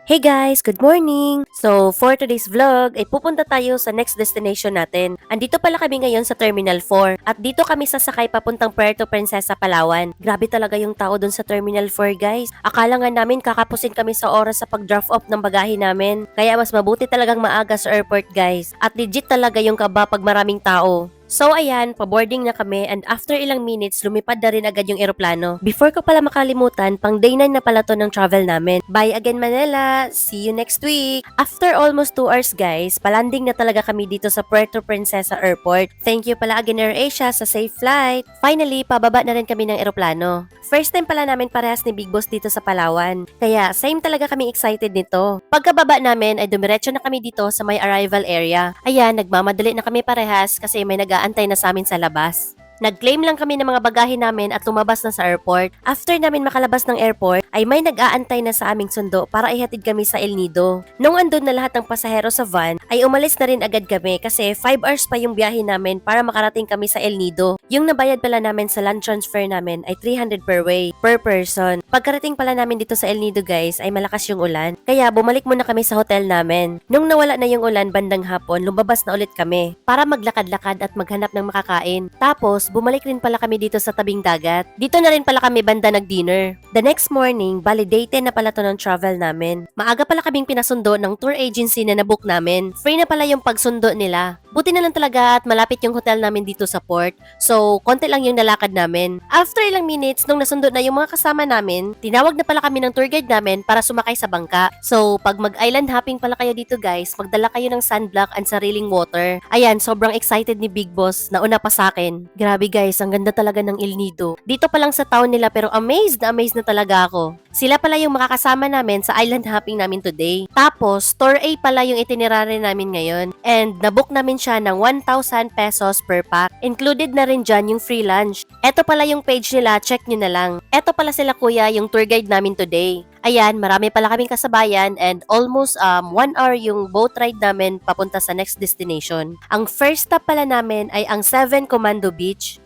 Hey guys, good morning! So, for today's vlog, ay pupunta tayo sa next destination natin. Andito pala kami ngayon sa Terminal 4 at dito kami sasakay papuntang Puerto Princesa, Palawan. Grabe talaga yung tao dun sa Terminal 4 guys. Akala nga namin kakapusin kami sa oras sa pag-drop off ng bagahe namin. Kaya mas mabuti talagang maaga sa airport guys. At legit talaga yung kaba pag maraming tao. So ayan, paboarding na kami and after ilang minutes, lumipad na rin agad yung eroplano. Before ko pala makalimutan, pang day 9 na pala to ng travel namin. Bye again Manila! See you next week! After almost 2 hours guys, palanding na talaga kami dito sa Puerto Princesa Airport. Thank you pala again AirAsia sa safe flight. Finally, pababa na rin kami ng eroplano. First time pala namin parehas ni Big Boss dito sa Palawan. Kaya same talaga kami excited nito. Pagkababa namin ay dumiretso na kami dito sa may arrival area. Ayan, nagmamadali na kami parehas kasi may nag-aantay na sa amin sa labas. Nag-claim lang kami ng mga bagahe namin at lumabas na sa airport. After namin makalabas ng airport, ay may nag-aantay na sa aming sundo para ihatid kami sa El Nido. Nung andun na lahat ng pasahero sa van, ay umalis na rin agad kami kasi 5 hours pa yung biyahe namin para makarating kami sa El Nido. Yung nabayad pala namin sa land transfer namin ay 300 per way, per person. Pagkarating pala namin dito sa El Nido guys, ay malakas yung ulan. Kaya bumalik muna kami sa hotel namin. Nung nawala na yung ulan bandang hapon, lumabas na ulit kami para maglakad-lakad at maghanap ng makakain. Tapos, bumalik rin pala kami dito sa tabing dagat. Dito na rin pala kami banda nag-dinner. The next morning, validated na pala to ng travel namin. Maaga pala kaming pinasundo ng tour agency na nabook namin. Free na pala yung pagsundo nila. Buti na lang talaga at malapit yung hotel namin dito sa port. So, konti lang yung nalakad namin. After ilang minutes, nung nasundo na yung mga kasama namin, tinawag na pala kami ng tour guide namin para sumakay sa bangka. So, pag mag-island hopping pala kayo dito guys, magdala kayo ng sunblock and sariling water. Ayan, sobrang excited ni Big Boss na una pa sa akin. Grabe guys, ang ganda talaga ng El Nido. Dito pa lang sa town nila pero amazed na talaga ako. Sila pala yung makakasama namin sa island hopping namin today. Tapos, tour A pala yung itinerary namin ngayon. And nabook namin siya ng 1,000 pesos per pack. Included na rin dyan yung free lunch. Eto pala yung page nila, check nyo na lang. Eto pala sila kuya, yung tour guide namin today. Ayan, marami pala kaming kasabayan and almost 1 hour yung boat ride namin papunta sa next destination. Ang first stop pala namin ay ang 7 Commando Beach.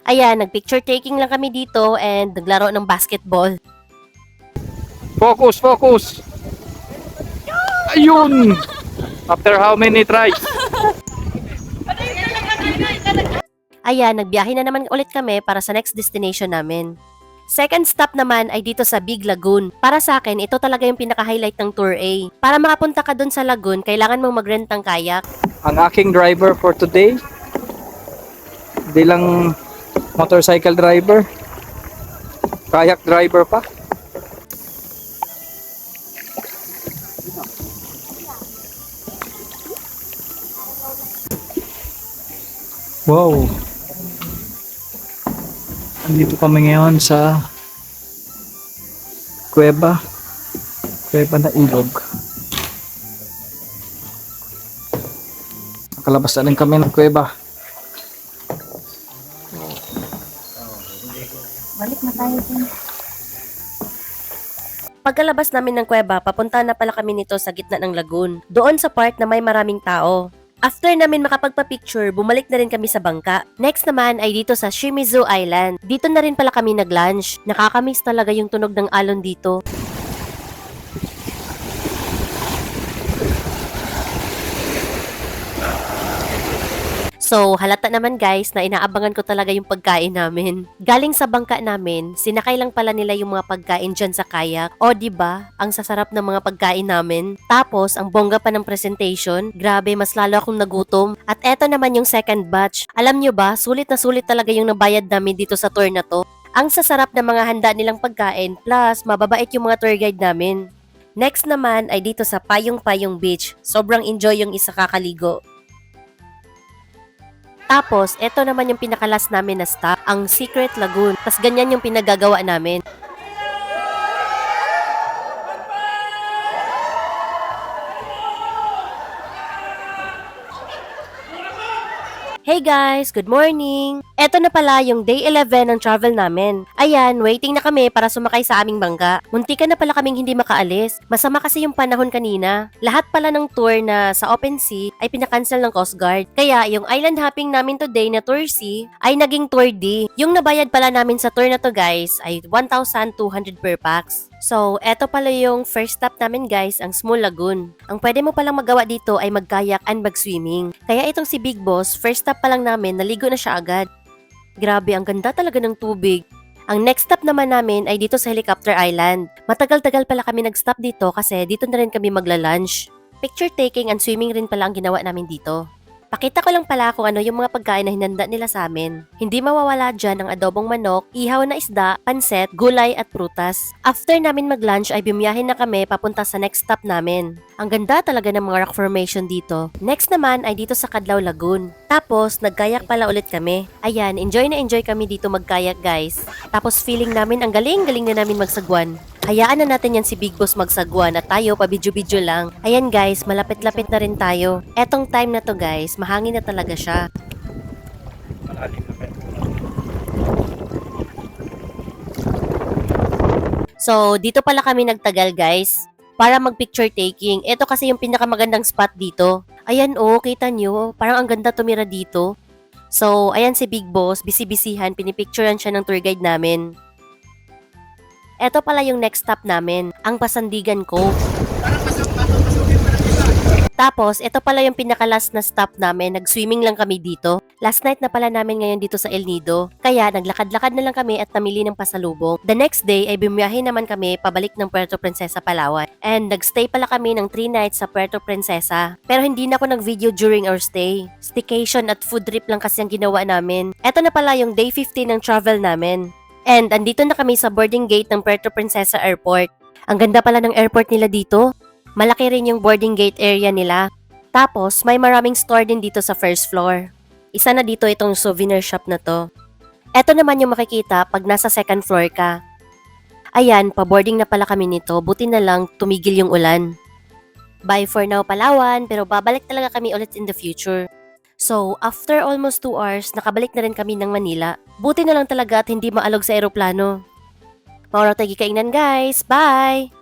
Ayan, nag-picture taking lang kami dito and naglaro ng basketball. Focus, focus. Ayun! After how many tries? Ayan, nagbiyahe na naman ulit kami para sa next destination namin. Second stop naman ay dito sa Big Lagoon. Para sa akin, ito talaga yung pinaka-highlight ng Tour A. Para makapunta ka dun sa lagoon, kailangan mong mag-rent ng kayak. Ang aking driver for today, di lang motorcycle driver, kayak driver pa. Wow! Andito kami ngayon sa kuweba na ilog. Nakalabas na rin kami ng kuweba. Balik na tayo din. Pagkalabas namin ng kuweba, papunta na pala kami nito sa gitna ng lagoon. Doon sa part na may maraming tao. After namin makapagpa-picture, bumalik na rin kami sa bangka. Next naman ay dito sa Shimizu Island. Dito na rin pala kami nag-lunch. Nakakamiss talaga yung tunog ng alon dito. So, halata naman guys na inaabangan ko talaga yung pagkain namin. Galing sa bangka namin, sinakay lang pala nila yung mga pagkain dyan sa kayak. O diba, ang sasarap ng mga pagkain namin. Tapos, ang bongga pa ng presentation. Grabe, mas lalo akong nagutom. At eto naman yung second batch. Alam nyo ba, sulit na sulit talaga yung nabayad namin dito sa tour na to. Ang sasarap ng mga handa nilang pagkain, plus mababait yung mga tour guide namin. Next naman ay dito sa Payong-Payong Beach. Sobrang enjoy yung isa kakaligo. Tapos, eto naman yung pinakalas namin na stop, ang Secret Lagoon. Tas ganyan yung pinagagawa namin. Hey guys! Good morning! Eto na pala yung day 11 ng travel namin. Ayan, waiting na kami para sumakay sa aming bangka. Muntikan na pala kaming hindi makaalis. Masama kasi yung panahon kanina. Lahat pala ng tour na sa open sea ay pinakancel ng Coast Guard. Kaya yung island hopping namin today na Tour C ay naging Tour D. Yung nabayad pala namin sa tour na to guys ay 1,200 per pax. So, eto pala yung first stop namin guys, ang Small Lagoon. Ang pwede mo palang magawa dito ay mag-kayak and mag-swimming. Kaya itong si Big Boss, first stop pa lang namin, naligo na siya agad. Grabe, ang ganda talaga ng tubig. Ang next stop naman namin ay dito sa Helicopter Island. Matagal-tagal pala kami nag-stop dito kasi dito na rin kami magla-lunch. Picture taking and swimming rin pala ang ginawa namin dito. Pakita ko lang pala kung ano yung mga pagkain na hinanda nila sa amin. Hindi mawawala dyan ang adobong manok, ihaw na isda, panset, gulay at prutas. After namin mag-lunch ay bumiyahin na kami papunta sa next stop namin. Ang ganda talaga ng mga rock formation dito. Next naman ay dito sa Cadlaw Lagoon. Tapos nagkayak pala ulit kami. Ayan, enjoy na enjoy kami dito magkayak guys. Tapos feeling namin ang galing-galing na namin magsagwan. Hayaan na natin yan si Big Boss magsagwan at tayo pabidyo-bidyo lang. Ayan guys, malapit-lapit na rin tayo. Etong time na to guys, mahangin na talaga siya. So, dito pala kami nagtagal guys para mag-picture taking. Ito kasi yung pinakamagandang spot dito. Ayan oh, kita nyo, parang ang ganda tumira dito. So, ayan si Big Boss, bisi-bisihan, pinipicturean siya ng tour guide namin. Eto pala yung next stop namin, ang Pasandigan Cove. Tapos, ito pala yung pinaka-last na stop namin. Nag-swimming lang kami dito. Last night na pala namin ngayon dito sa El Nido. Kaya, naglakad-lakad na lang kami at namili ng pasalubong. The next day, ay bumiyahe naman kami pabalik ng Puerto Princesa, Palawan. And nagstay pala kami ng 3 nights sa Puerto Princesa. Pero hindi na ako nag-video during our stay. Staycation at food trip lang kasi ang ginawa namin. Ito na pala yung day 15 ng travel namin. And andito na kami sa boarding gate ng Puerto Princesa Airport. Ang ganda pala ng airport nila dito. Malaki rin yung boarding gate area nila. Tapos, may maraming store din dito sa first floor. Isa na dito itong souvenir shop na to. Eto naman yung makikita pag nasa second floor ka. Ayan, pa-boarding na pala kami nito. Buti na lang tumigil yung ulan. Bye for now, Palawan. Pero babalik talaga kami ulit in the future. So, after almost 2 hours, nakabalik na rin kami ng Manila. Buti na lang talaga at hindi maalog sa eroplano. Maura tagi kainan guys. Bye!